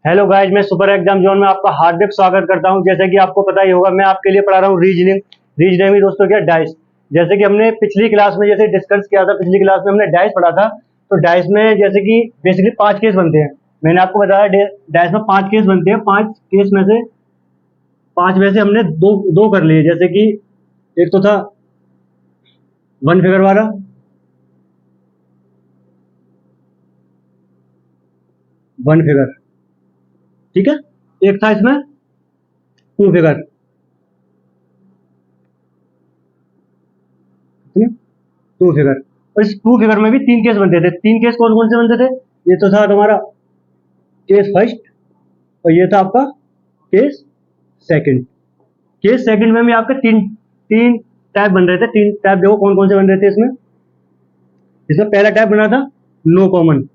Hello guys, मैं super exam zone में आपका हार्दिक स्वागत करता हूं। जैसे कि आपको पता ही होगा, मैं आपके लिए पढ़ा रहा हूं रीजनिंग में दोस्तों क्या डाइस। जैसे कि हमने पिछली क्लास में जैसे डिस्कस किया था, पिछली क्लास में हमने डाइस पढ़ा था। तो डाइस में जैसे कि बेसिकली 5 केस बनते हैं। मैंने आपको बताया डाइस में 5 केस बनते हैं। 5 केस में से 5 में से हमने दो दो कर लिए। जैसे कि एक तो था 1 फिगर वाला, वन फिगर, ठीक है। एक था इसमें 2 फिगर, 2 फिगर। और इस 2 फिगर में भी 3 केस बनते थे। 3 केस कौन कौन से बनते थे? ये तो था तुम्हारा केस फर्स्ट, और ये था आपका केस सेकंड। केस सेकंड में भी आपके तीन तीन टाइप बन रहे थे। 3 टाइप देखो कौन कौन से बन रहे थे इसमें। इसमें पहला टाइप बना था नो कॉमन,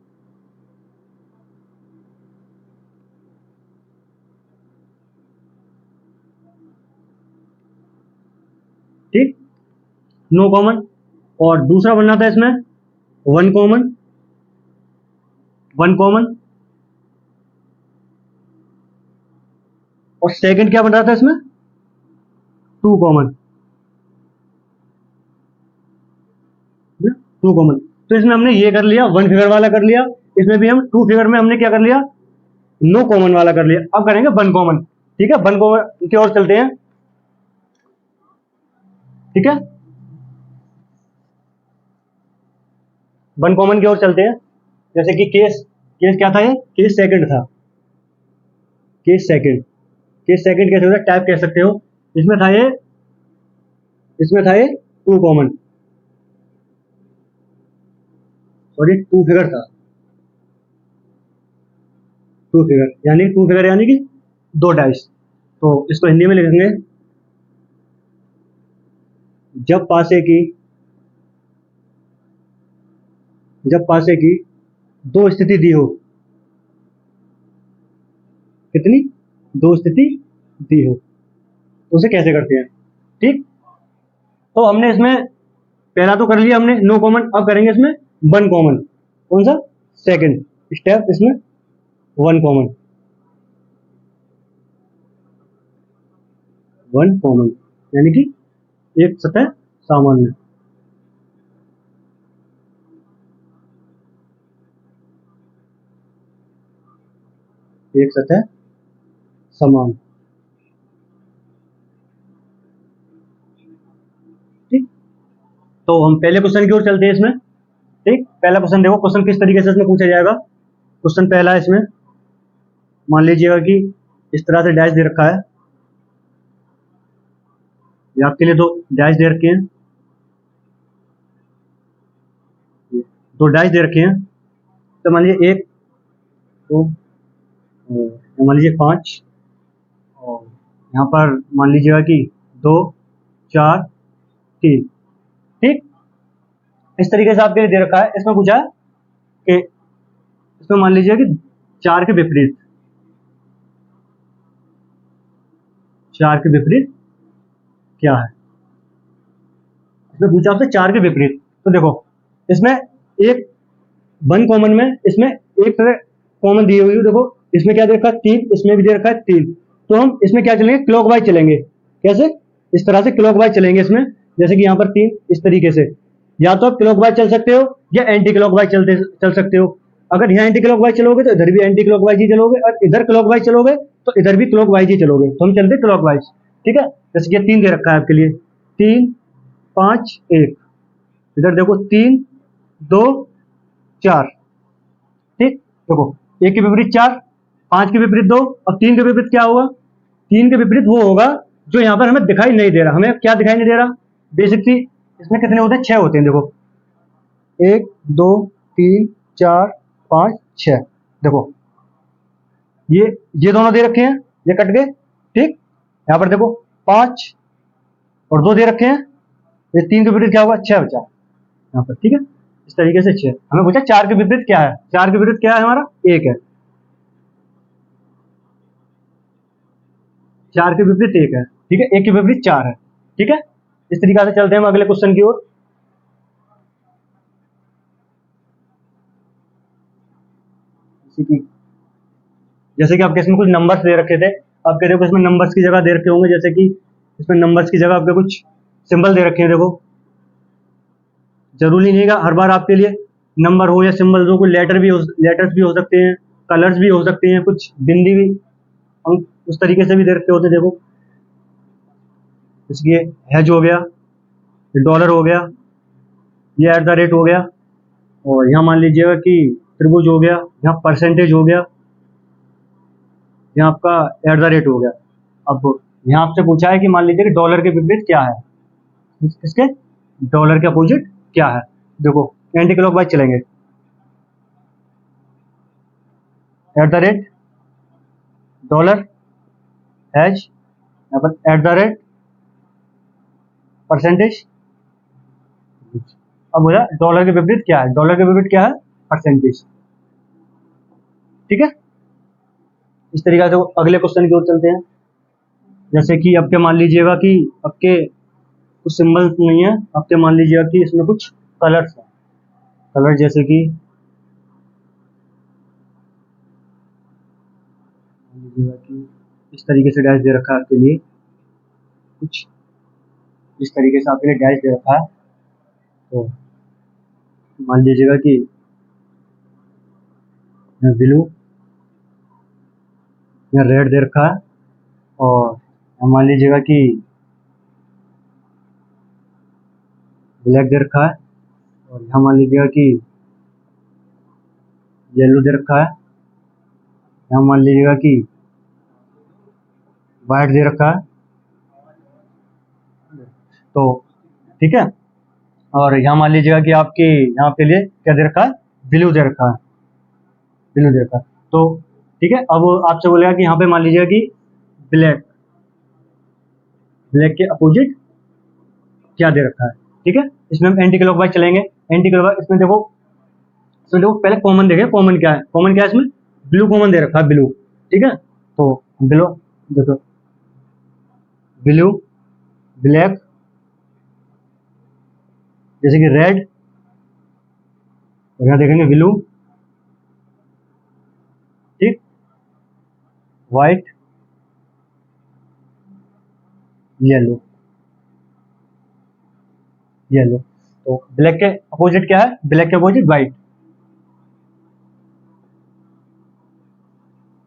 ठीक, नो कॉमन। और दूसरा बनना था इसमें वन कॉमन, वन कॉमन। और सेकंड क्या बन रहा था इसमें? 2 कॉमन, 2 कॉमन। तो इसमें हमने ये कर लिया, 1 फिगर वाला कर लिया। इसमें भी हम 2 फिगर में हमने क्या कर लिया, नो कॉमन वाला कर लिया। अब करेंगे 1 कॉमन, ठीक है। 1 कॉमन की ओर चलते हैं, ठीक है। 1 कॉमन की ओर चलते हैं। जैसे कि केस केस क्या था? ये केस सेकंड था। केस सेकंड, केस सेकंड कैसे होता है, टाइप कह सकते हो। इसमें था ये इसमें था ये 2 कॉमन, और ये 2 फिगर था। 2 फिगर यानी कि 2 डाइस। तो इसको हिंदी में लिखेंगे, जब पासे की जब पासे की दो स्थिति दी हो। कितनी? 2 स्थिति दी हो, तो उसे कैसे करते हैं, ठीक। तो हमने इसमें पहला तो कर लिया हमने नो कॉमन। अब करेंगे इसमें 1 कॉमन। कौन सा? सेकंड स्टेप इसमें 1 कॉमन, 1 कॉमन यानी कि एक सतह सामान्य। एक सतह समान, ठीक। तो हम पहले क्वेश्चन की ओर चलते हैं इसमें, ठीक। पहला क्वेश्चन देखो, क्वेश्चन किस तरीके से इसमें पूछा जाएगा। क्वेश्चन पहला है इसमें, मान लीजिएगा कि इस तरह से डैश दे रखा है। ये आपके लिए दो डैश दे रखे हैं, दो डैश दे रखे हैं। तो मान लीजिए एक, दो, मान लीजिए 5, और यहाँ पर मान लीजिएगा कि 2, 4, 3, ठीक। इस तरीके से आपके लिए दे रखा है। इसमें पूछा है कि इसमें मान लीजिए कि 4 के विपरीत क्या है। इसमें पूछा आपसे 4 के विपरीत। तो देखो, इसमें एक 1 कॉमन में इसमें एक तरह कॉमन दी हुई है। देखो इसमें क्या दे रखा है? 3। इसमें भी दे रखा है 3। तो हम इसमें क्या चलेंगे? क्लॉकवाइज चलेंगे। कैसे? इस तरह से क्लॉकवाइज चलेंगे इसमें। जैसे कि यहाँ पर 3, इस तरीके से। या तो आप क्लॉकवाइज चल सकते हो या एंटी क्लॉकवाइज चल सकते हो। अगर यहाँ एंटी क्लॉकवाइज चलोगे तो इधर भी एंटी क्लॉकवाइज ही चलोगे, और इधर क्लॉकवाइज चलोगे तो इधर भी क्लॉकवाइज ही चलोगे। तो हम चलते क्लॉकवाइज, ठीक है। जैसे कि 3 दे रखा है आपके लिए, 3, 5, 1। इधर देखो 3, 2, 4, ठीक। देखो, एक के विपरीत 4, 5 के विपरीत 2, और 3 के विपरीत क्या होगा? 3 के विपरीत वो होगा जो यहाँ पर हमें दिखाई नहीं दे रहा। हमें क्या दिखाई नहीं दे रहा? बेसिकली इसमें कितने होते हैं? 6 होते हैं। देखो 1, 2, 3, 4, 5, 6। देखो ये दोनों दे रखे हैं, ये कट गए, ठीक। यहाँ पर देखो 5 और 2 दे रखे हैं। ये 3 के विपरीत क्या होगा? 6 बचा यहाँ पर, ठीक है। इस तरीके से 6। हमें पूछा 4 के विपरीत क्या है। 4 के विपरीत क्या है हमारा? 1 है। 4 के विपरीत 1 है, ठीक है। 1 के विपरीत 4 है, ठीक है। इस तरीके से चलते हैं हम अगले क्वेश्चन की ओर। जैसे कि आपके इसमें कुछ नंबर्स दे रखे थे, आपके देखो इसमें नंबर्स की जगह दे रखे होंगे, जैसे कि इसमें नंबर्स की जगह आपके कुछ सिंबल दे रखे हैं। देखो जरूरी नहीं है हर बार आपके लिए नंबर हो या सिंबल हो, कोई लेटर्स भी हो सकते हैं, कलर्स भी हो सकते हैं, कुछ बिंदी भी हम उस तरीके से भी दे रखे होते हैं। देखो इसलिए हैज हो गया, डॉलर हो गया, ये एट द रेट हो गया, और यहाँ मान लीजिएगा कि त्रिभुज हो गया, यहाँ परसेंटेज हो गया, यहाँ आपका एट द रेट हो गया। अब यहाँ आपसे पूछा है कि मान लीजिए कि डॉलर के विपरीत क्या है, किसके, डॉलर के अपोजिट क्या है। देखो एंटी क्लॉकवाइज चलेंगे, at the rate, dollar, has, यहाँ पर एट द रेट, परसेंटेज। अब बोला डॉलर के विपरीत क्या है, डॉलर के विपरीत क्या है, परसेंटेज। ठीक है, इस तरीके से अगले क्वेश्चन की ओर चलते हैं। जैसे कि आपके मान लीजिएगा कि आपके कुछ सिंबल्स नहीं है, आपके मान लीजिएगा कि इसमें कुछ कलर्स है, कलर जैसे कि इस तरीके से डैश दे रखा है आपके लिए, कुछ इस तरीके से आपके लिए डैश दे रखा है। तो मान लीजिएगा कि ब्लू, यहाँ रेड दे रखा है, और मान लीजिएगा कि ब्लैक दे रखा है, और यहाँ मान लीजिएगा कि येलो दे रखा है, यहाँ मान लीजिएगा कि वाइट दे रखा है। तो ठीक है, और यहाँ मान लीजिएगा कि आपके यहाँ के लिए क्या दे रखा है, ब्लू दे रखा है, ब्लू दे रखा है। तो ठीक है, अब आपसे बोलेगा कि यहाँ पे मान लीजिएगा कि ब्लैक, ब्लैक के अपोजिट क्या दे रखा है। ठीक है, इसमें हम एंटी क्लॉकवाइज चलेंगे। एंटी क्लॉकवाइज इसमें देखो पहले कॉमन देखें, कॉमन क्या है, कॉमन क्या है इसमें, ब्लू कॉमन दे रखा है, ब्लू। ठीक है, तो ब्लू देखो, ब्लू, ब्लैक, जैसे कि रेड, और यहाँ देखेंगे ब्लू, ठीक, व्हाइट, येलो, येलो। तो ब्लैक के अपोजिट क्या है, ब्लैक के अपोजिट व्हाइट।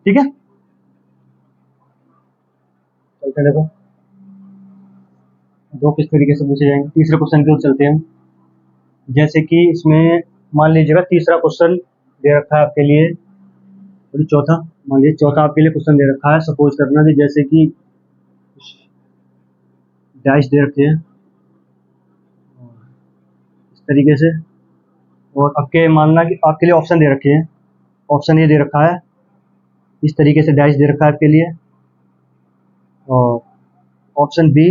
ठीक है, चलते देखो दो किस तरीके से पूछे जाएंगे। तीसरे क्वेश्चन की ओर चलते हैं हम। जैसे कि इसमें मान लीजिएगा तीसरा क्वेश्चन दे रखा है आपके लिए, और चौथा, मान लीजिए चौथा आपके लिए क्वेश्चन दे रखा है। सपोज करना कि जैसे कि डैश दे रखे हैं इस तरीके से, और आपके मानना कि आपके लिए ऑप्शन दे रखे हैं, ऑप्शन ये दे रखा है, इस तरीके से डैश दे रखा है आपके लिए, और ऑप्शन बी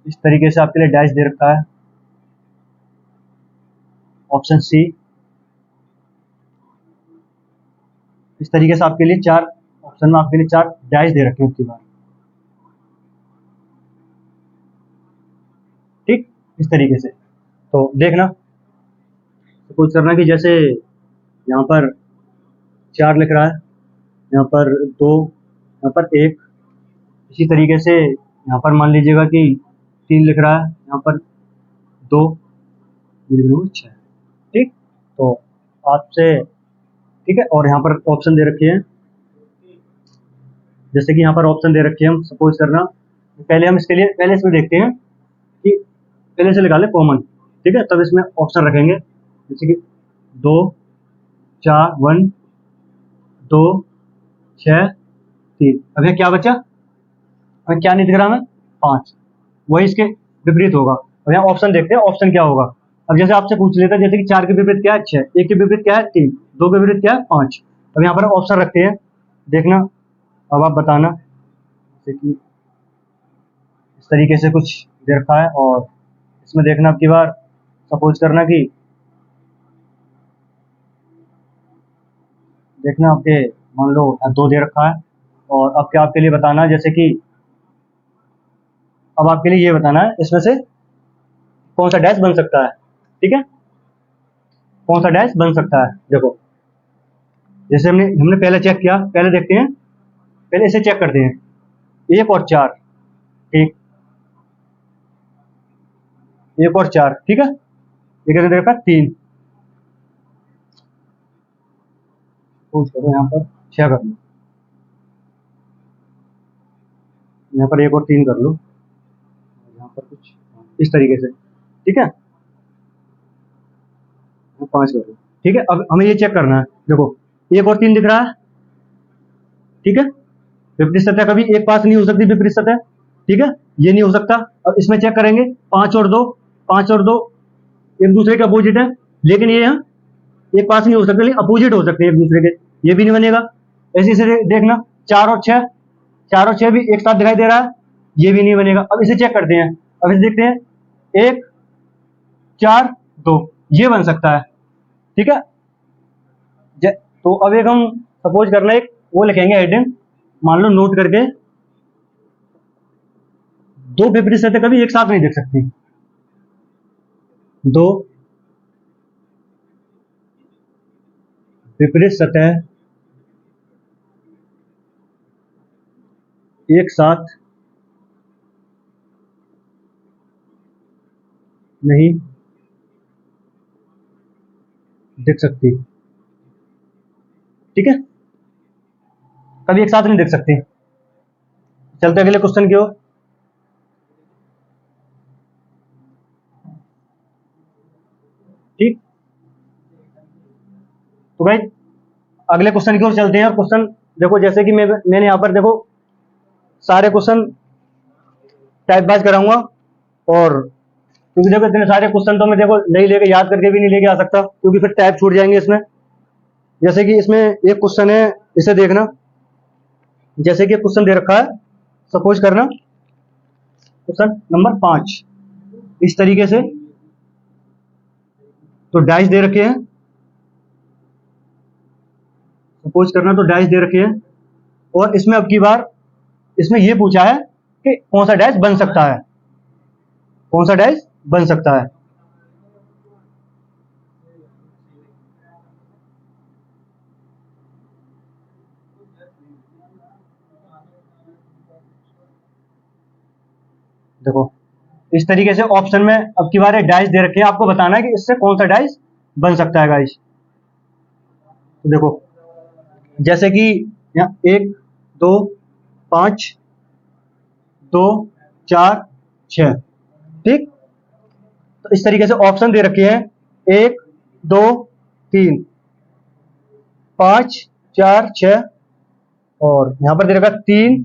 इस तरीके से आपके लिए डैश दे रखा है, ऑप्शन सी इस तरीके से आपके लिए चार ऑप्शन में आपके लिए चार डैश दे रखे हैं उसके बाद। ठीक, इस तरीके से। तो देखना, सपोज करना कि जैसे यहाँ पर चार लिख रहा है, यहाँ पर दो, यहाँ पर एक, इसी तरीके से यहाँ पर मान लीजिएगा कि तीन लिख रहा है, यहाँ पर दो, छः। ठीक, तो आपसे ठीक है, और यहाँ पर ऑप्शन दे रखे हैं, जैसे कि यहाँ पर ऑप्शन दे रखे हैं, हम सपोज करना पहले हम इसके लिए पहले इसमें देखते हैं कि पहले से निकालें कॉमन। ठीक है, तब इसमें ऑप्शन रखेंगे, जैसे कि दो, चार, वन, दो, छः, तीन। अब यहाँ क्या बचा, हमें क्या नहीं दिख रहा, हमें पाँच, वही इसके विपरीत होगा। अब यहाँ ऑप्शन देखते हैं, ऑप्शन क्या होगा। अब जैसे आपसे पूछ लेता है, जैसे कि चार के विपरीत क्या है, छः, एक के विपरीत क्या है, तीन, दो के विपरीत क्या है, पाँच। अब यहाँ पर ऑप्शन रखते हैं, देखना, अब आप बताना, जैसे कि इस तरीके से कुछ दे रखा है, और इसमें देखना आपकी बार सपोज करना कि देखना आपके मान लो दो दे रखा है, और अब क्या आपके लिए बताना है, जैसे कि अब आपके लिए ये बताना है इसमें से कौन सा डैश बन सकता है। ठीक है, कौन सा डैश बन सकता है। देखो जैसे हमने हमने पहले चेक किया, पहले देखते हैं, पहले इसे चेक करते हैं, 1 और 4, ठीक, 1 और 4, ठीक है, ये कितने देखा 3, पूछ करो यहाँ पर 6 कर लो, यहाँ पर 1 और 3 कर लो, यहाँ पर कुछ इस तरीके से, ठीक है, 5 कर लो, ठीक है। अब हमें ये चेक करना है, देखो 1 और 3 दिख रहा है, ठीक है, विपरीत सतह कभी एक पास नहीं हो सकती, विपरीत सतह, ठीक है, ये नहीं हो सकता। अब इसमें चेक करेंगे 5 और 2, 5 और 2 एक दूसरे के अपोजिट है, लेकिन ये यहाँ एक पास नहीं हो सकते, लेकिन अपोजिट हो सकते हैं एक दूसरे के, ये भी नहीं बनेगा। ऐसे से देखना 4 और 6, 4 और 6 भी एक साथ दिखाई दे रहा है, ये भी नहीं बनेगा। अब इसे चेक करते हैं, अब इसे देखते हैं 1 4 2, ये बन सकता है, ठीक है। तो अब एक हम सपोज करना एक वो लिखेंगे हेडिंग, मान लो नोट करके, 2 विपरीत सतह कभी एक साथ नहीं दिख सकती, 2 विपरीत सतह एक साथ नहीं दिख सकती, ठीक है, कभी एक साथ नहीं दिख सकती। चलते अगले क्वेश्चन की ओर। ठीक, तो भाई अगले क्वेश्चन की ओर चलते हैं। और क्वेश्चन देखो, जैसे कि मैंने यहाँ पर देखो सारे क्वेश्चन टाइप वाइज कराऊंगा, और क्योंकि देखो इतने सारे क्वेश्चन तो मैं देखो नहीं लेके, याद करके भी नहीं लेके आ सकता, क्योंकि फिर टाइप छूट जाएंगे इसमें। जैसे कि इसमें एक क्वेश्चन है, इसे देखना, जैसे कि क्वेश्चन दे रखा है, सपोज करना क्वेश्चन नंबर 5 इस तरीके से, तो डाइस दे रखे हैं, सपोज करना, तो डाइस दे रखे हैं, और इसमें अब की बार इसमें यह पूछा है कि कौन सा डैश बन सकता है, कौन सा डैश बन सकता है। देखो इस तरीके से ऑप्शन में अब की बार डैश दे रखे हैं, आपको बताना है कि इससे कौन सा डैश बन सकता है गाइस। तो देखो जैसे कि यहाँ 1 2 5 2 4 6, ठीक, तो इस तरीके से ऑप्शन दे रखे हैं 1 2 3 5 4 6, और यहां पर दे रखा 3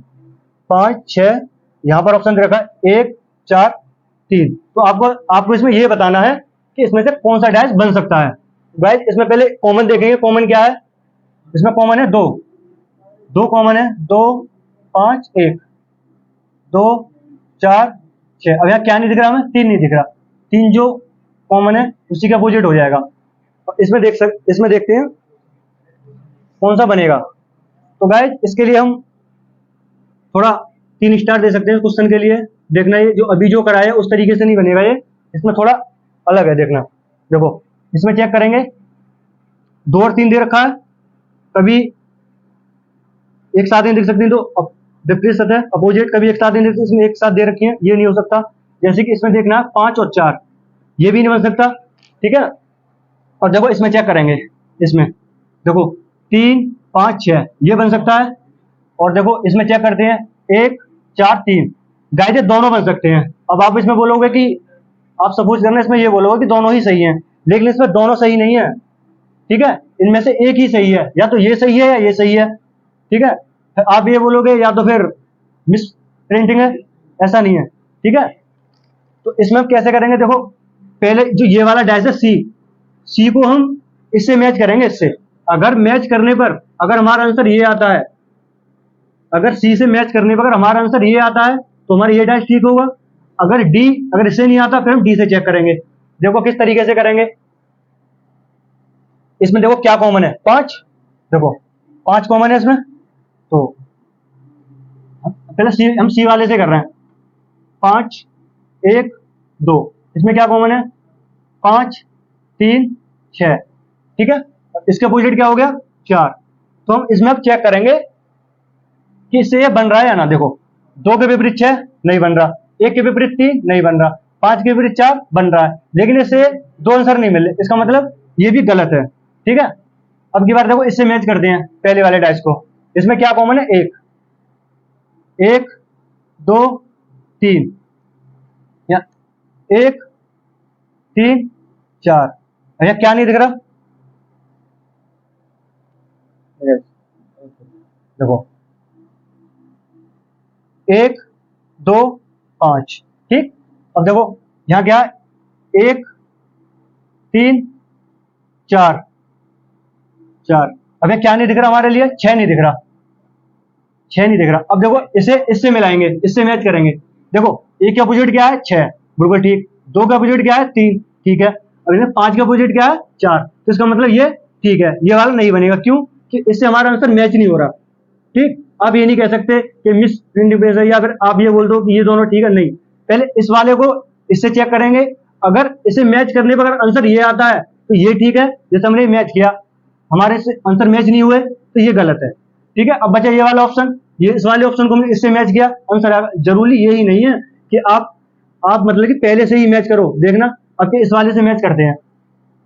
5 6, यहां पर ऑप्शन दे रखा 1 4 3। तो आपको इसमें यह बताना है कि इसमें से कौन सा डैश बन सकता है। गाइस इसमें पहले कॉमन देखेंगे, कॉमन क्या है, इसमें कॉमन है 2, 2 कॉमन है, 2 5 1 2 4 6। अब यहाँ क्या नहीं दिख रहा, हमें 3 नहीं दिख रहा, 3 जो कॉमन है उसी का अपोजिट हो जाएगा। और इसमें देखते हैं कौन सा बनेगा। तो गाइस इसके लिए हम थोड़ा 3 स्टार दे सकते हैं क्वेश्चन के लिए। देखना ये जो अभी जो कराया है उस तरीके से नहीं बनेगा, ये इसमें थोड़ा अलग है, देखना। देखो इसमें चेक करेंगे 2 और 3 दे रखा है, कभी एक साथ नहीं दिख सकती, तो विपरीत सतह अपोजिट कभी एक साथ नहीं दिख सकती, इसमें एक साथ दे रखी है, ये नहीं हो सकता। जैसे कि इसमें देखना 5 और 4, ये भी नहीं बन सकता, ठीक है। और देखो इसमें चेक करेंगे, इसमें देखो 3 5 6 ये बन सकता है। और देखो इसमें चेक करते हैं 1 4 3, गाइस ये दोनों बन सकते हैं। अब आप इसमें बोलोगे कि आप सपोज करना इसमें ये बोलोगे कि दोनों ही सही हैं, लेकिन इसमें दोनों सही नहीं है, ठीक है, इनमें से एक ही सही है, या तो ये सही है या ये सही है, ठीक है। आप ये बोलोगे या तो फिर मिस प्रिंटिंग है, ऐसा नहीं है, ठीक है। तो इसमें हम कैसे करेंगे, देखो पहले जो ये वाला डैश है सी को हम इससे मैच करेंगे, इससे अगर मैच करने पर अगर हमारा आंसर ये आता है, अगर सी से मैच करने पर अगर हमारा आंसर ये आता है तो हमारा ये डैश ठीक होगा। अगर इससे नहीं आता फिर हम डी से चेक करेंगे। देखो किस तरीके से करेंगे, इसमें देखो क्या कॉमन है 5, देखो 5 कॉमन है इसमें, तो पहले हम सी वाले से कर रहे हैं, 5 1 2, इसमें क्या कॉमन है 5 3 6, ठीक है। इसके अपोजिट क्या हो गया 4, तो हम इसमें अब चेक करेंगे कि इससे ये बन रहा है या ना। देखो 2 के विपरीत 6 नहीं बन रहा, 1 के विपरीत 3 नहीं बन रहा, 5 के विपरीत 4 बन रहा है, लेकिन इससे 2 आंसर नहीं मिले, इसका मतलब ये भी गलत है। ठीक है, अब की बार देखो इससे मैच करते हैं पहले वाले डाइस को। इसमें क्या कॉमन है? 1 1 2 3 या 1 3 4। भैया क्या नहीं दिख रहा? देखो 1 2 5। ठीक, अब देखो यहां क्या है? 1 3 4 4। अब ये क्या नहीं दिख रहा हमारे लिए? 6 नहीं दिख रहा, 6 नहीं दिख रहा। अब देखो इसे इससे मिलाएंगे, इससे मैच करेंगे। देखो 1 का अपोजिट क्या है? 6, बिल्कुल ठीक। 2 का अपोजिट क्या है? 3, ठीक है। अब इसमें 5 का अपोजिट क्या है? 4, तो इसका मतलब ये ठीक है, ये वाला नहीं बनेगा। क्यों? कि इससे हमारा आंसर मैच नहीं हो रहा। ठीक, आप ये नहीं कह सकते कि मिस इंडिपेंडेंस है, या फिर आप ये बोल दो कि ये दोनों ठीक है, नहीं। पहले इस वाले को इससे चेक करेंगे, अगर इसे मैच करने पर अगर आंसर ये आता है तो ये ठीक है, जैसे हमने मैच किया, हमारे से आंसर मैच नहीं हुए तो ये गलत है। ठीक है, अब बचा ये वाला ऑप्शन, ये इस वाले ऑप्शन को हमने इससे मैच किया, आंसर आएगा। जरूरी यही नहीं है कि आप मतलब कि पहले से ही मैच करो। देखना अब इस वाले से मैच करते हैं।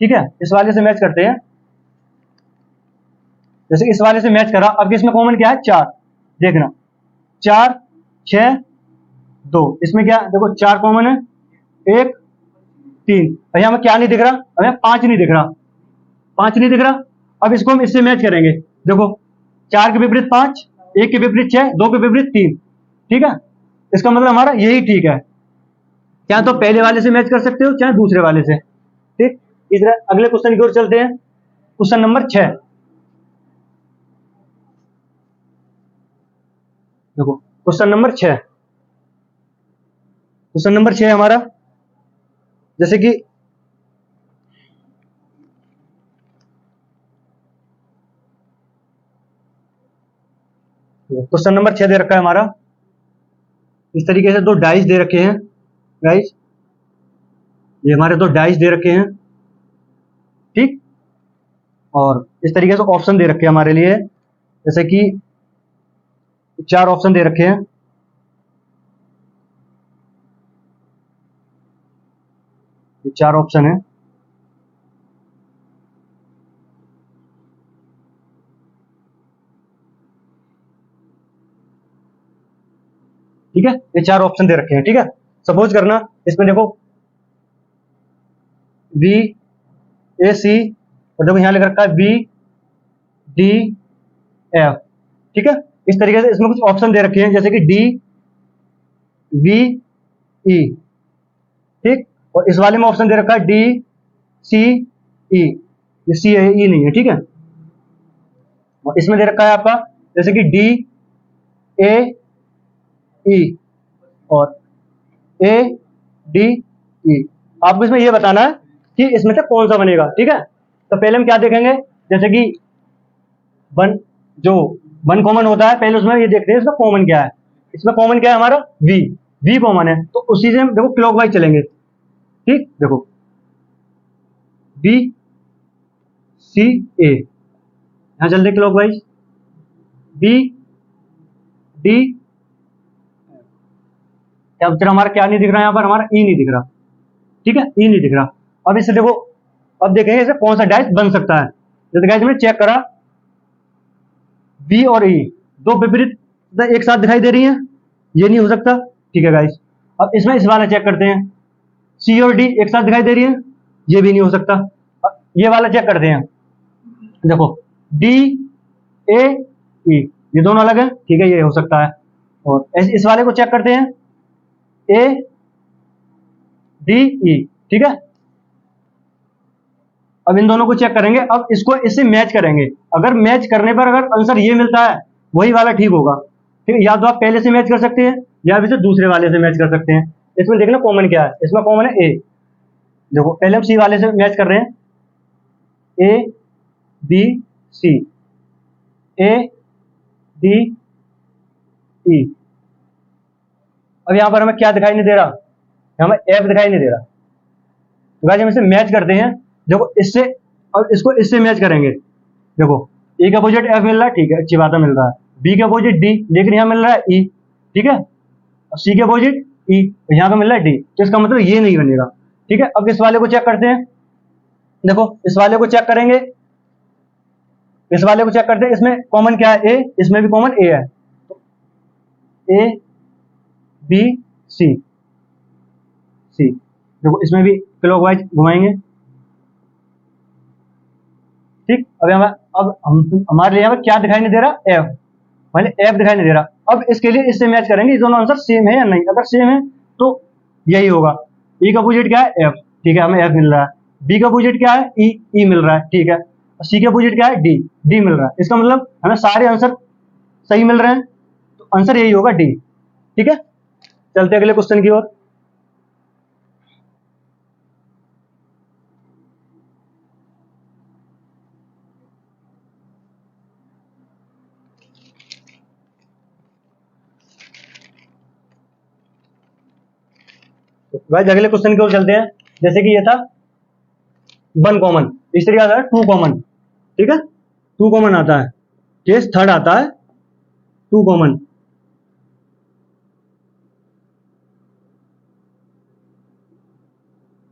ठीक है, इस वाले से मैच करते हैं, जैसे इस वाले से मैच करा। अब इसमें कॉमन क्या है? 4। देखना 4 6 2, इसमें क्या देखो 4 कॉमन है, 1 3। भैया हमें क्या नहीं दिख रहा? हमें 5 नहीं दिख रहा, 5 नहीं दिख रहा। अब इसको हम इससे मैच करेंगे। देखो 4 के विपरीत 5, 1 के विपरीत 6, 2 के विपरीत 3। ठीक है, इसका मतलब हमारा यही ठीक है। चाहे तो पहले वाले से मैच कर सकते हो, चाहे दूसरे वाले से। ठीक, इस तरह अगले क्वेश्चन की ओर चलते हैं। Question number 6। देखो क्वेश्चन नंबर 6, क्वेश्चन नंबर 6 हमारा, जैसे कि क्वेश्चन नंबर 6 दे रखा है हमारा, इस तरीके से 2 डाइस दे रखे हैं गाइस, ये हमारे 2 डाइस दे रखे हैं। ठीक, और इस तरीके से ऑप्शन दे रखे हैं हमारे लिए, जैसे कि 4 ऑप्शन दे रखे हैं। ये 4 ऑप्शन है। ठीक है, ये 4 ऑप्शन दे रखे हैं। ठीक है, सपोज करना इसमें देखो बी ए सी, और देखो यहां लिख रखा है बी डी एफ। ठीक है, इस तरीके से इसमें कुछ ऑप्शन दे रखे हैं, जैसे कि डी वी ई। ठीक, और इस वाले में ऑप्शन दे रखा है डी सी ई, ये सी है, ई नहीं है। ठीक है, और इसमें दे रखा है आपका जैसे कि डी ए ई और ए डी ई। आपको इसमें यह बताना है कि इसमें से कौन सा बनेगा। ठीक है, तो पहले हम क्या देखेंगे, जैसे कि वन, जो वन कॉमन होता है, पहले उसमें ये देखते हैं इसमें कॉमन क्या है। इसमें कॉमन क्या है हमारा? वी, वी कॉमन है, तो उसी से हम देखो क्लॉकवाइज चलेंगे। ठीक, देखो बी सी ए, यहां चलते क्लॉकवाइज, बी डी, अब फिर हमारा क्या नहीं दिख रहा है यहाँ पर? हमारा ई नहीं दिख रहा। ठीक है, ई नहीं दिख रहा। अब इससे देखो, अब देखेंगे इसे कौन सा डाइस बन सकता है। जैसे गाइस हमने चेक करा, बी और ई दो विपरीत एक साथ दिखाई दे रही हैं, ये नहीं हो सकता। ठीक है गाइस, अब इसमें इस वाला चेक करते हैं, सी और डी एक साथ दिखाई दे रही है, ये भी नहीं हो सकता। अब ये वाला चेक करते हैं, देखो डी ए ई, ये दोनों अलग है। ठीक है, ये हो सकता है। और इस वाले को चेक करते हैं, ए डी ई। ठीक है, अब इन दोनों को चेक करेंगे, अब इसको इससे मैच करेंगे। अगर मैच करने पर अगर आंसर ये मिलता है, वही वाला ठीक होगा। ठीक है, या तो आप पहले से मैच कर सकते हैं, या फिर दूसरे वाले से मैच कर सकते हैं। इसमें देखना कॉमन क्या है, इसमें कॉमन है ए। देखो पहले हम सी वाले से मैच कर रहे हैं, A B C, A D E. अब यहां पर हमें क्या दिखाई नहीं दे रहा? हमें एफ दिखाई नहीं दे रहा। तो गाइस हम इसे मैच करते हैं। देखो इससे, और इसको इससे मैच करेंगे। देखो ए का अपोजिट एफ मिल रहा है, ठीक है, अच्छी बात है, मिल रहा है। बी के अपोजिट डी, लेकिन यहाँ मिल रहा है ई, ठीक है, और सी के अपोजिट ई, यहाँ पे मिल रहा है डी, तो इसका मतलब ये नहीं बनेगा, ठीक है। अब इस वाले को चेक करते हैं, देखो इस वाले को चेक करेंगे, इस वाले को चेक करते हैं, इसमें कॉमन क्या है, ए, इसमें भी कॉमन ए है, ए बी सी, सी, देखो इसमें भी क्लॉकवाइज घुमाएंगे, ठीक। अब हम हमारे लिए यहाँ पर क्या दिखाई नहीं दे रहा, एफ, पहले एफ दिखाई नहीं दे रहा। अब इसके लिए इससे मैच करेंगे, ये दोनों आंसर सेम है या नहीं, अगर सेम है तो यही होगा। ई का अपोजिट क्या है, एफ, ठीक है, हमें एफ मिल रहा है। बी का अपोजिट क्या है, ई, ई मिल रहा है, ठीक है। और सी का अपोजिट क्या है, डी, डी मिल रहा है। इसका मतलब हमें सारे आंसर सही मिल रहे हैं, तो आंसर यही होगा, डी, ठीक है। चलते अगले क्वेश्चन की ओर। गाइस अगले क्वेश्चन की ओर चलते हैं। जैसे कि ये था 1 कॉमन, इस तरीके आता है 2 कॉमन, ठीक है, 2 कॉमन आता है। केस थर्ड आता है 2 कॉमन,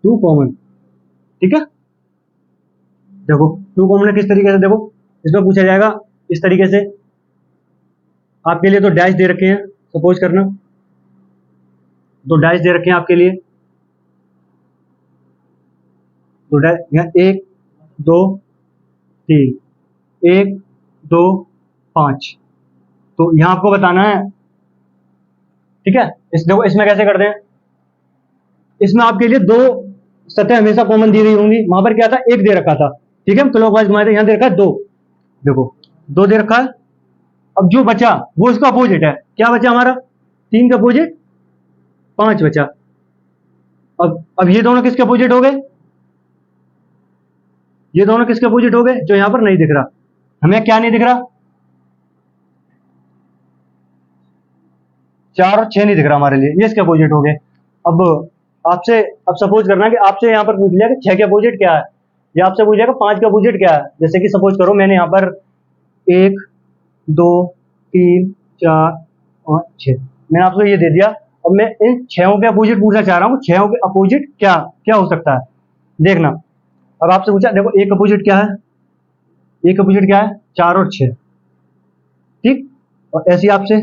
टू कॉमन, ठीक है। देखो 2 कॉमन किस तरीके से, देखो इसमें पूछा जाएगा इस तरीके से, आपके लिए तो डैश दे रखे हैं, सपोज करना 2 डैश दे रखे हैं आपके लिए, 2 डैश, यहाँ 1 2 3, 1 2 5, तो यहाँ आपको बताना है, ठीक है। देखो इसमें कैसे करते हैं, इसमें आपके लिए 2 सतह हमेशा कॉमन दी गई होंगी, वहां पर क्या था, 1 दे रखा था, ठीक है, क्लॉकवाइज घुमाए थे, यहाँ दे रखा है 2, देखो 2 दे रखा है। अब जो बचा वो इसका अपोजिट है, क्या बचा हमारा, 3 का अपोजिट 5 बचा। अब ये दोनों किसके अपोजिट हो गए, ये दोनों किसके अपोजिट हो गए, जो यहां पर नहीं दिख रहा, हमें क्या नहीं दिख रहा, 4 और 6 नहीं दिख रहा हमारे लिए, ये इसके अपोजिट हो गए। अब आपसे, अब सपोज करना कि आपसे यहां पर पूछ लिया कि 6 के अपोजिट क्या है, या आपसे पूछेगा 5 के अपोजिट क्या है। जैसे कि सपोज करो मैंने यहां पर 1 2 3 4 और 6, मैंने आपको ये दे दिया। अब मैं इन 6 के अपोजिट पूछना चाह रहा हूँ, 6 के अपोजिट क्या क्या हो सकता है, देखना। अब आपसे पूछा, देखो एक अपोजिट क्या है, एक अपोजिट क्या है, 4 और 6, ठीक। और ऐसे आपसे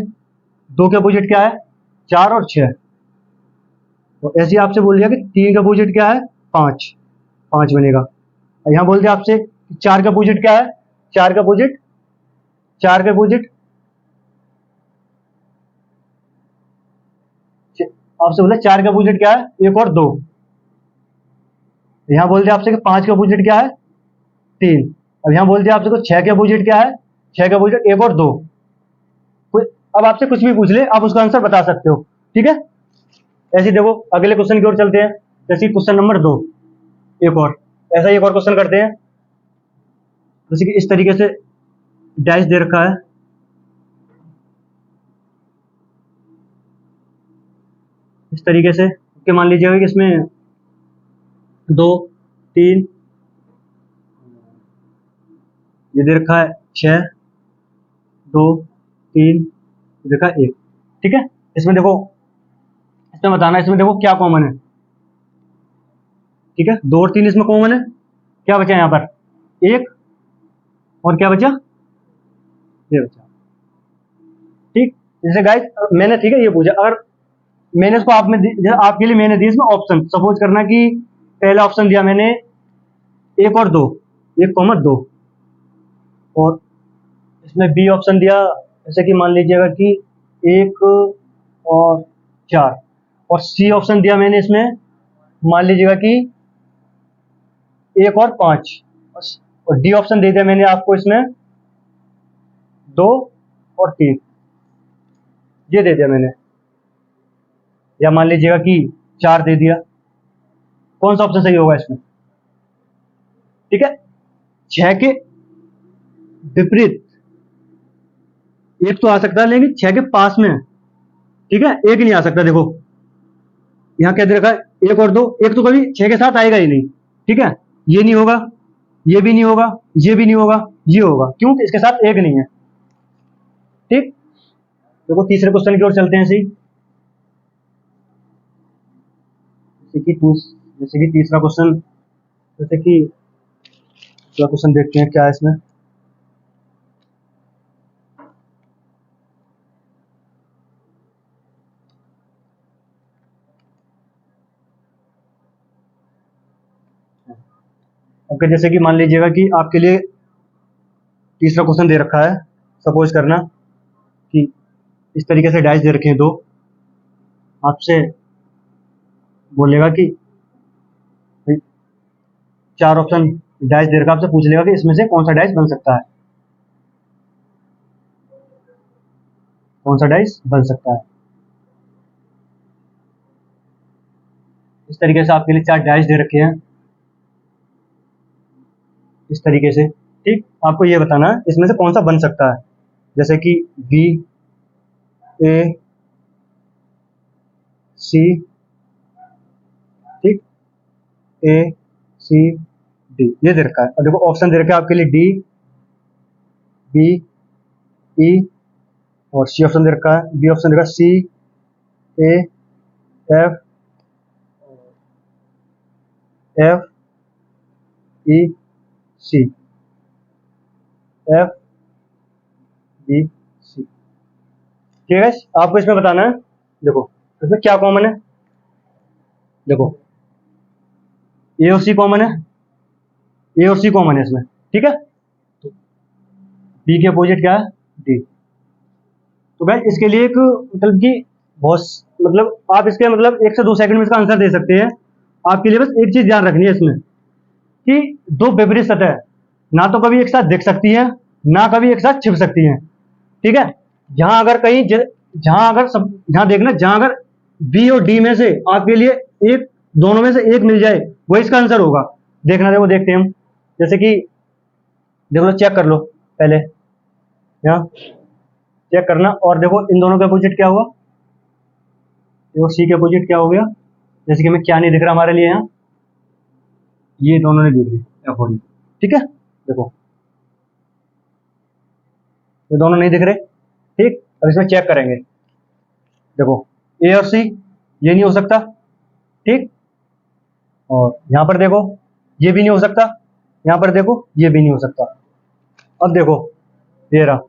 2 के अपोजिट क्या है, 4 और 6, तो ऐसे आपसे बोल दिया कि 3 का अपोजिट क्या है, 5, 5 बनेगा। और यहाँ बोल दिया आपसे 4 का अपोजिट क्या है, 4 का अपोजिट, 4 का अपोजिट, आपसे बोला 4 का अपोजिट क्या है, 1 और 2। यहाँ बोल दिया आपसे कि 5 का अपोजिट क्या है, 3। अब यहाँ बोल दिया आपसे 6 के अपोजिट क्या है, 6 का अपोजिट 1 और 2। अब आपसे कुछ भी पूछ ले, आप उसका आंसर बता सकते हो, ठीक है। ऐसे देखो अगले क्वेश्चन की ओर चलते हैं। जैसे क्वेश्चन नंबर 2, एक और ऐसा ही एक और क्वेश्चन करते हैं। जैसे कि इस तरीके से डैश दे रखा है, इस तरीके से, कि मान लीजिएगा कि इसमें 2 3, ये दे रखा है 6 2 3, देखा 1, ठीक है। इसमें देखो, इसमें बताना, इसमें देखो क्या कॉमन है, ठीक है, 2 और 3 इसमें कॉमन है, क्या बचा यहाँ पर, 1 और क्या बचा, ये बचा, ठीक। जैसे गाइस मैंने, ठीक है, ये पूछा, अगर मैंने इसको आप में आपके लिए मैंने दी इसमें ऑप्शन, सपोज करना कि पहला ऑप्शन दिया मैंने 1 और 2, 1 कॉमा 2, और इसमें बी ऑप्शन दिया, जैसे कि मान लीजिएगा कि 1 और 4, और सी ऑप्शन दिया मैंने इसमें, मान लीजिएगा कि 1 और 5, और डी ऑप्शन दे दिया मैंने आपको इसमें 2 और 3, ये दे दिया मैंने, या मान लीजिएगा कि 4 दे दिया। कौन सा ऑप्शन सही होगा इसमें, ठीक है। 6 के विपरीत 1 तो आ सकता है, लेकिन 6 के पास में, ठीक है, 1 नहीं आ सकता। देखो यहां क्या दे रखा है, 1 और 2, 1 तो कभी 6 के साथ आएगा ही नहीं, ठीक है, ये नहीं होगा, ये भी नहीं होगा, ये भी नहीं होगा, ये होगा। क्यों? इसके साथ एक नहीं है। ठीक, देखो तीसरे क्वेश्चन की ओर चलते हैं। जैसे कि तीसरा क्वेश्चन, जैसे कि अगला क्वेश्चन देखते हैं क्या है इसमें। ओके, जैसे कि मान लीजिएगा कि आपके लिए तीसरा क्वेश्चन दे रखा है। सपोज करना कि इस तरीके से डाइस दे रखे हैं दो, आपसे बोलेगा कि भाई चार ऑप्शन डाइस दे रखा, आपसे पूछ लेगा कि इसमें से कौन सा डाइस बन सकता है, कौन सा डाइस बन सकता है। इस तरीके से आपके लिए चार डाइस दे रखे हैं, इस तरीके से। ठीक, आपको ये बताना है इसमें से कौन सा बन सकता है। जैसे कि बी, ए, सी, ठीक, ए, सी, डी, ये दे रखा है। और देखो ऑप्शन दे रखा है आपके लिए डी, बी, ई और सी ऑप्शन दे रखा है। बी ऑप्शन दे रखा है सी, ए, एफ, एफ, ई, सी, एफ, बी, सी। ठीक है, आपको इसमें बताना है। देखो इसमें क्या कॉमन है, देखो ए और सी कॉमन है, ए और सी कॉमन है इसमें। ठीक है, तो बी के अपोजिट क्या है, डी। तो भाई इसके लिए एक मतलब कि बहुत मतलब आप इसके मतलब 1 से 2 सेकंड में इसका आंसर दे सकते हैं। आपके लिए बस एक चीज ध्यान रखनी है इसमें कि दो विपरीत सतह ना तो कभी एक साथ दिख सकती है, ना कभी एक साथ छिप सकती है। ठीक है, जहां अगर कहीं जहां अगर सब जहां देखना, जहां अगर बी और डी में से आपके लिए एक, दोनों में से एक मिल जाए, वो इसका आंसर होगा। देखना, देखो देखते हैं हम। जैसे कि देख लो, चेक कर लो पहले, यहाँ चेक करना। और देखो इन दोनों के अपोजिट क्या हुआ, देखो सी के अपोजिट क्या हो गया। जैसे कि हमें क्या नहीं दिख रहा हमारे लिए यहाँ, ये दोनों ने दिख रही अपोजिट। ठीक है, देखो ये दोनों नहीं दिख रहे। ठीक, अब इसमें चेक करेंगे। देखो ए और सी ये नहीं हो सकता। ठीक, और यहां पर देखो ये भी नहीं हो सकता, यहां पर देखो ये भी नहीं हो सकता। अब देखो ये रहा,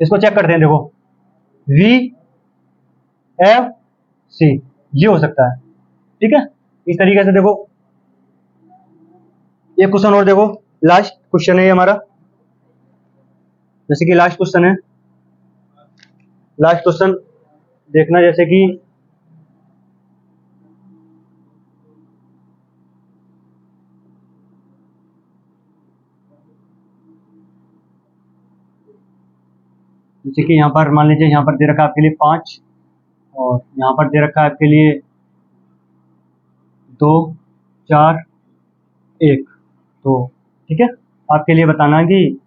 इसको चेक करते हैं। देखो वी, एफ, सी, ये हो सकता है। ठीक है, इस तरीके से देखो। एक क्वेश्चन और देखो, लास्ट क्वेश्चन है ये हमारा। जैसे कि लास्ट क्वेश्चन है, लास्ट क्वेश्चन देखना। जैसे कि यहाँ पर मान लीजिए, यहाँ पर दे रखा है आपके लिए 5 और यहाँ पर दे रखा है आपके लिए 2, 4, 1। तो ठीक है, आपके लिए बताना है कि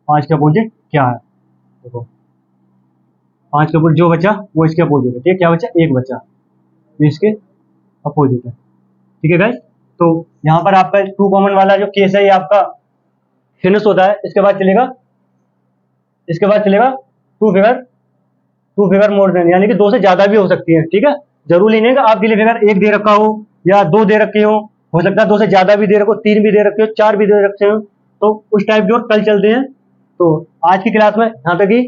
5 के अपोजिट क्या है। देखो 5 के अपोजिट जो बचा वो इसके अपोजिट है। ठीक है, क्या बचा, 1 बचा, ये इसके अपोजिट है। ठीक है गाइस, तो यहाँ पर आपका 2 कॉमन वाला जो केस है ये आपका फिनिश होता है। इसके बाद चलेगा टू फिगर मोर देन, यानी कि 2 से ज्यादा भी हो सकती है। ठीक है, जरूरी नहीं है कि आपके लिए फिगर 1 दे रखा हो या 2 दे रखे हो सकता है 2 से ज्यादा भी दे रखो, 3 भी दे रखे हो, 4 भी दे रखे हो। तो उस टाइप की और कल चलते हैं। तो आज की क्लास में यहाँ तक ही।